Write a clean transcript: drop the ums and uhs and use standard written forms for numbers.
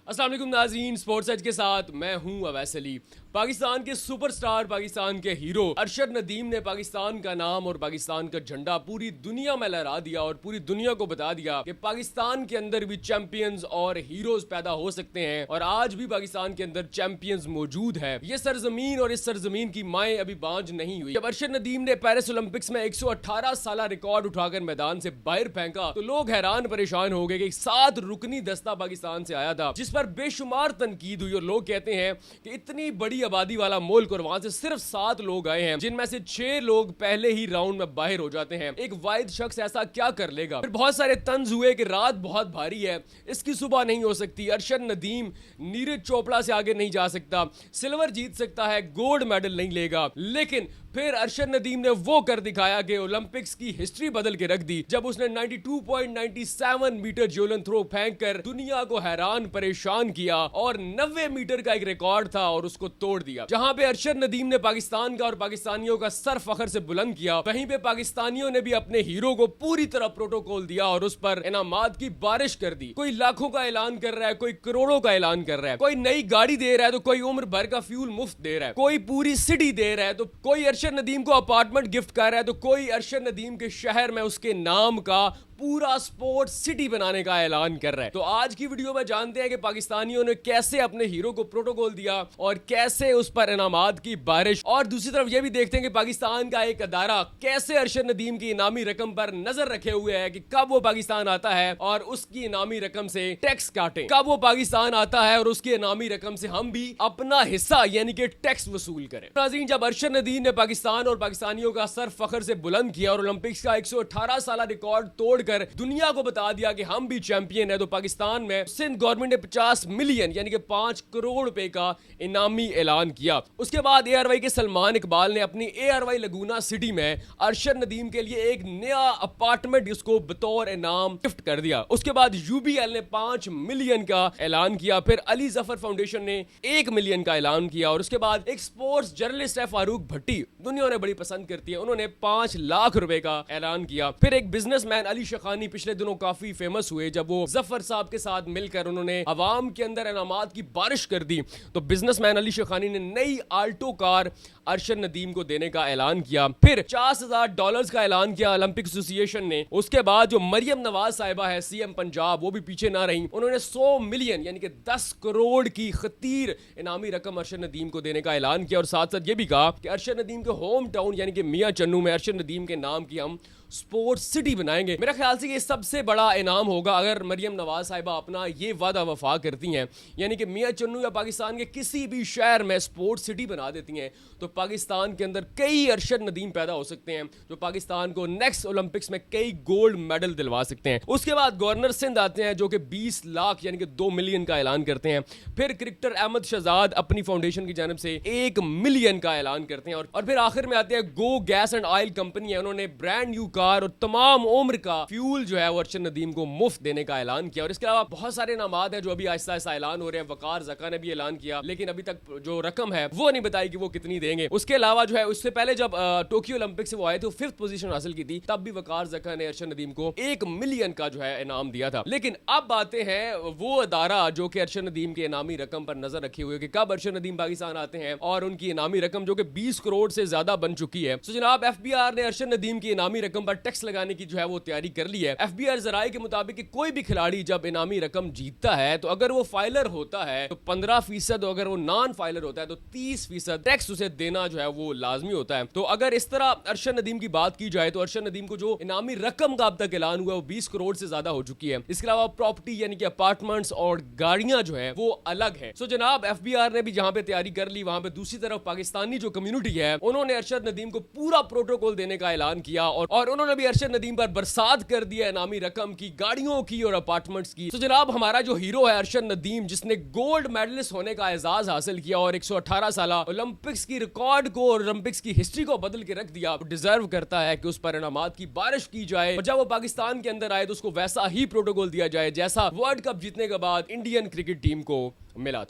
अस्सलाम वालेकुम नाज़रीन, स्पोर्ट्स एज के साथ मैं हूं अवैस अली। पाकिस्तान के सुपरस्टार, पाकिस्तान के हीरो अरशद नदीम ने पाकिस्तान का नाम और पाकिस्तान का झंडा पूरी दुनिया में लहरा दिया और पूरी दुनिया को बता दिया कि पाकिस्तान के अंदर भी चैंपियंस और हीरोज पैदा हो सकते हैं और आज भी पाकिस्तान के अंदर चैंपियंस मौजूद है। ये सरजमीन और इस सरजमीन की माएँ अभी बांझ नहीं हुई। जब अरशद नदीम ने पेरिस ओलंपिक्स में 118 साल रिकॉर्ड उठाकर मैदान से बाहर फेंका तो लोग हैरान परेशान हो गए कि 7 रुकनी दस्ता पाकिस्तान से आया था, जिस पर बेशुमार तनकीद हुई और लोग कहते हैं कि इतनी बड़ी आबादी वाला मुल्क और वहां से सिर्फ 7 लोग आए हैं, जिनमें से 6 लोग पहले ही राउंड में बाहर हो जाते हैं। एक वाहिद शख्स ऐसा क्या कर लेगा? फिर बहुत सारे तंज हुए कि रात बहुत भारी है, इसकी सुबह नहीं हो सकती, अरशद नदीम नीरज चोपड़ा से आगे नहीं जा सकता, सिल्वर जीत सकता है, गोल्ड मेडल नहीं लेगा। लेकिन फिर अरशद नदीम ने वो कर दिखाया कि ओलंपिक्स की हिस्ट्री बदल के रख दी जब उसने 92.97 मीटर ज्योलन थ्रो फेंककर दुनिया को हैरान परेशान किया और 90 मीटर का एक रिकॉर्ड था और उसको तोड़ दिया। जहां पे अरशद नदीम ने पाकिस्तान का और पाकिस्तानियों का सर फखर से बुलंद किया, वहीं पे पाकिस्तानियों ने भी अपने हीरो को पूरी तरह प्रोटोकॉल दिया और उस पर इनामात की बारिश कर दी। कोई लाखों का ऐलान कर रहा है, कोई करोड़ों का ऐलान कर रहा है, कोई नई गाड़ी दे रहा है तो कोई उम्र भर का फ्यूल मुफ्त दे रहा है, कोई पूरी सिटी दे रहा है तो कोई अरशद नदीम को अपार्टमेंट गिफ्ट कर रहा है तो कोई अरशद नदीम के शहर में उसके नाम का पूरा स्पोर्ट्स सिटी बनाने का ऐलान कर रहा है। तो आज की वीडियो में जानते हैं कि पाकिस्तानियों ने कैसे अपने हीरो को प्रोटोकॉल दिया और कैसे उस पर इनामात की बारिश, और दूसरी तरफ यह भी देखते हैं कि पाकिस्तान का एक अदारा कैसे अरशद नदीम की इनामी रकम पर नजर रखे हुए है कि कब वो पाकिस्तान आता है और उसकी इनामी रकम से टैक्स काटे, कब वो पाकिस्तान आता है और उसकी इनामी रकम से हम भी अपना हिस्सा यानी कि टैक्स वसूल करें। नाज़रीन, जब अरशद नदीम ने पाकिस्तान और पाकिस्तानियों का सर फखर से बुलंद किया और ओलंपिक्स का 118 साल रिकॉर्ड तोड़ कर दुनिया को बता दिया कि हम भी चैंपियन है, तो पाकिस्तान में सिंध गवर्नमेंट ने 50 मिलियन यानी कि 5 करोड़ रुपए का इनामी ऐलान किया। उसके बाद एआरवाई के सलमान इकबाल ने अपनी एआरवाई लगूना सिटी में अरशद नदीम के लिए एक नया अपार्टमेंट उसको बतौर इनाम गिफ्ट कर दिया। उसके बाद यूबीएल ने 5 मिलियन का ऐलान किया, फिर अली जफर फाउंडेशन ने 1 मिलियन का ऐलान किया और उसके बाद एक स्पोर्ट्स जर्नलिस्ट है फारूक भट्टी, दुनिया ने बड़ी पसंद करती है, उन्होंने 5 लाख रुपए का ऐलान किया। फिर एक बिजनेसमैन अली शखानी पिछले दिनों काफी फेमस हुए जब वो जफर साहब के साथ मिलकर उन्होंने अवाम के अंदर इनामात की बारिश कर दी, तो बिजनेसमैन अली शखानी ने नई आल्टो कार अरशद नदीम को देने का ऐलान किया। फिर $50,000 का ऐलान किया ओलंपिक एसोसिएशन ने। उसके बाद जो मरियम नवाज साहिबा है सीएम पंजाब, वो भी पीछे ना रही, उन्होंने 100 मिलियन यानी कि 10 करोड़ की खतीर इनामी रकम अरशद नदीम को देने का ऐलान किया और साथ साथ ये भी कहा कि अरशद नदीम के होम टाउन यानी कि मियां चन्नू में अरशद नदीम के नाम की हम स्पोर्ट्स सिटी बनाएंगे। मेरा ख्याल से ये सबसे बड़ा इनाम होगा अगर मरियम नवाज साहिबा अपना ये वादा वफा करती हैं, यानी कि मियां चन्नू या पाकिस्तान के किसी भी शहर में स्पोर्ट्स सिटी बना देती हैं, तो पाकिस्तान के अंदर कई अरशद नदीम पैदा हो सकते हैं जो पाकिस्तान को नेक्स्ट ओलंपिक्स में कई गोल्ड मेडल दिलवा सकते हैं। उसके बाद गवर्नर सिंध आते हैं जो कि 20 लाख यानी कि 2 मिलियन का ऐलान करते हैं। फिर क्रिकेटर अहमद शहजाद अपनी फाउंडेशन की जानिब से 1 मिलियन का ऐलान करते हैं और फिर आखिर में आते हैं गो गैस एंड ऑयल कंपनी है, उन्होंने ब्रांड न्यू कार और तमाम उम्र का फ्यूल जो है वो अरशद नदीम को मुफ्त देने का ऐलान किया। और इसके अलावा बहुत सारे इनामात हैं जो अभी आहिस्ता आहिस्ता ऐलान हो रहे हैं। वकार ज़का ने भी ऐलान किया, लेकिन अभी तक जो रकम है वो नहीं बताई कि वो कितनी देंगे। उसके अलावा जो है उससे पहले जब टोक्यो ओलंपिक से वो आए थे, 5th पोजीशन हासिल की थी, तब भी वकार ज़का ने अरशद नदीम को 1 मिलियन का जो है इनाम दिया था। लेकिन अब आते हैं वो अदारा जो कि अरशद नदीम के इनामी रकम पर नजर रखे हुए कि कब अरशद नदीम पाकिस्तान आते हैं और उनकी इनामी रकम जो कि 20 करोड़ से ज्यादा बन चुकी है। तो जनाब एफबीआर ने अरशद नदीद की इनामी रकम पर टैक्स लगाने की जो है वो तैयारी कर ली है। एफबीआर जराये के मुताबिक कोई भी खिलाड़ी जब इनामी रकम जीतता है तो अगर वो फाइलर होता है तो 15%, अगर वो नॉन फाइलर होता है तो 30% टैक्स उसे देना जो है वो लाजमी होता है। तो अगर इस तरह अरशद नदीम की बात की जाए तो अरशद नदीम को जो इनामी रकम का अब तक ऐलान हुआ वो 20 करोड़ से ज्यादा हो चुकी है। इसके अलावा प्रॉपर्टी यानी कि अपार्टमेंट्स और गाड़ियां जो है वो अलग है। सो जनाब एफबीआर ने भी जहां पे तैयारी कर ली, वहां पे दूसरी तरफ पाकिस्तानी जो कम्युनिटी है उन्होंने अरशद नदीम को पूरा प्रोटोकॉल देने का ऐलान किया और उन्होंने भी अरशद नदीम पर बरसात कर दिया इनामी रकम की, गाड़ियों की और अपार्टमेंट्स की। तो जनाब हमारा जो हीरो है अरशद नदीम, जिसने गोल्ड मेडलिस्ट होने का एजाज हासिल किया और 118 साल ओलंपिक्स की रिकॉर्ड को और ओलंपिक्स की हिस्ट्री को बदल के रख दिया, डिजर्व करता है कि उस पर इनामात की बारिश की जाए और जब वो पाकिस्तान के अंदर आए तो उसको वैसा ही प्रोटोकॉल दिया जाए जैसा वर्ल्ड कप जीतने के बाद इंडियन क्रिकेट टीम को मिला था।